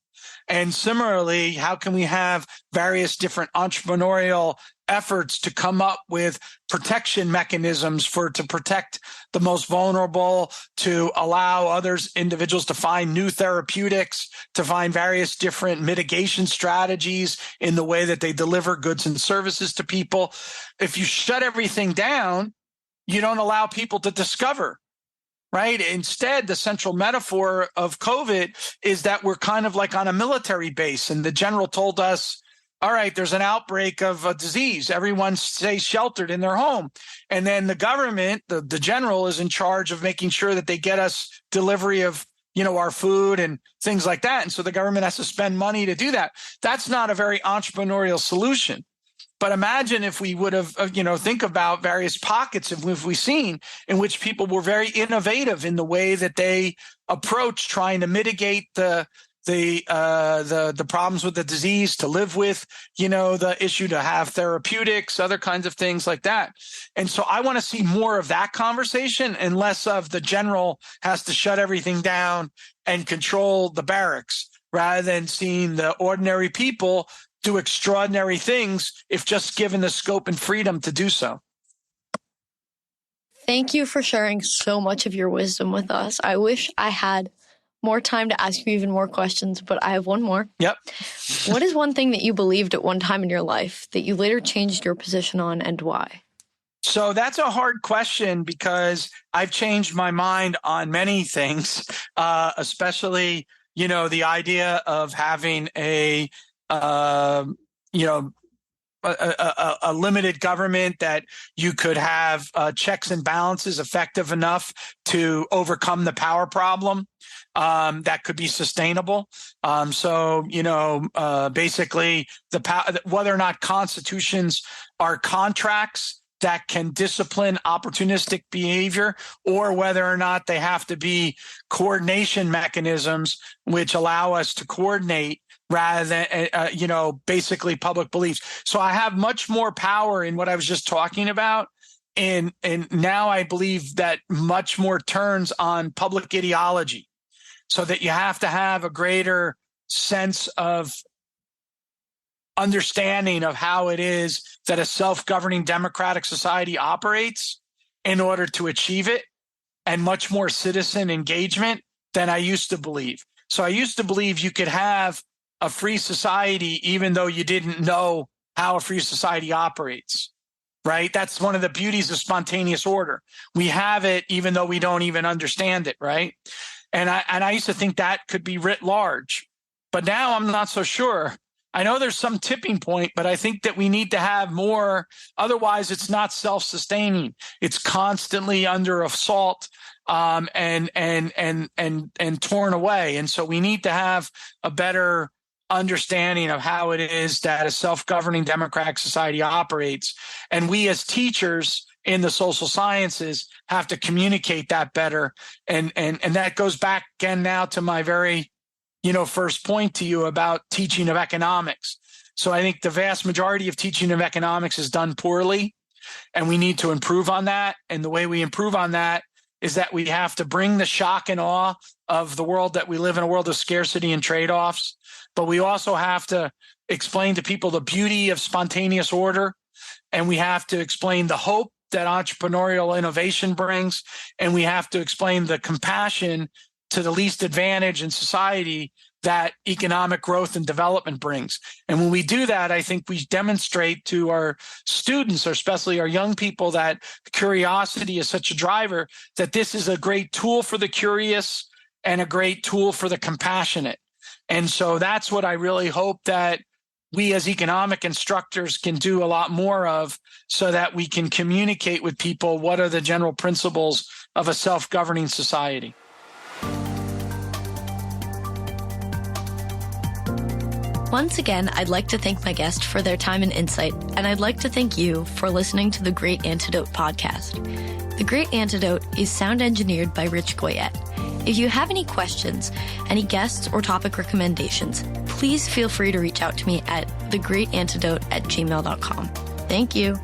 And similarly, how can we have various different entrepreneurial efforts to come up with protection mechanisms to protect the most vulnerable, to allow individuals to find new therapeutics, to find various different mitigation strategies in the way that they deliver goods and services to people. If you shut everything down, you don't allow people to discover. Right. Instead, the central metaphor of COVID is that we're kind of like on a military base. And the general told us, all right, there's an outbreak of a disease. Everyone stays sheltered in their home. And then the government, the general is in charge of making sure that they get us delivery of, our food and things like that. And so the government has to spend money to do that. That's not a very entrepreneurial solution. But imagine if we would have, think about various pockets of we've seen in which people were very innovative in the way that they approach trying to mitigate the the problems with the disease, to live with, the issue, to have therapeutics, other kinds of things like that. And so I want to see more of that conversation and less of the general has to shut everything down and control the barracks, rather than seeing the ordinary people do extraordinary things if just given the scope and freedom to do so. Thank you for sharing so much of your wisdom with us. I wish I had more time to ask you even more questions, but I have one more. Yep. What is one thing that you believed at one time in your life that you later changed your position on, and why? So that's a hard question, because I've changed my mind on many things, especially, the idea of having a limited government, that you could have checks and balances effective enough to overcome the power problem, that could be sustainable. Basically, whether or not constitutions are contracts that can discipline opportunistic behavior, or whether or not they have to be coordination mechanisms which allow us to coordinate rather than, basically public beliefs. So I have much more power in what I was just talking about. And now I believe that much more turns on public ideology, so that you have to have a greater sense of understanding of how it is that a self-governing democratic society operates in order to achieve it, and much more citizen engagement than I used to believe. So I used to believe you could have a free society even though you didn't know how a free society operates, right? That's one of the beauties of spontaneous order. We have it even though we don't even understand it, right? And I used to think that could be writ large, but now I'm not so sure. I know there's some tipping point, but I think that we need to have more. Otherwise, it's not self-sustaining. It's constantly under assault and torn away. And so we need to have a better understanding of how it is that a self-governing democratic society operates. And we as teachers in the social sciences have to communicate that better. And that goes back again now to my very first point to you about teaching of economics. So I think the vast majority of teaching of economics is done poorly, and we need to improve on that. And the way we improve on that is that we have to bring the shock and awe of the world that we live in, a world of scarcity and trade-offs. But we also have to explain to people the beauty of spontaneous order, and we have to explain the hope that entrepreneurial innovation brings, and we have to explain the compassion to the least advantaged in society that economic growth and development brings. And when we do that, I think we demonstrate to our students, or especially our young people, that curiosity is such a driver, that this is a great tool for the curious and a great tool for the compassionate. And so that's what I really hope that we as economic instructors can do a lot more of, so that we can communicate with people what are the general principles of a self-governing society. Once again, I'd like to thank my guest for their time and insight, and I'd like to thank you for listening to the Great Antidote podcast. The Great Antidote is sound engineered by Rich Goyette. If you have any questions, any guests or topic recommendations, please feel free to reach out to me at thegreatantidote@gmail.com. Thank you.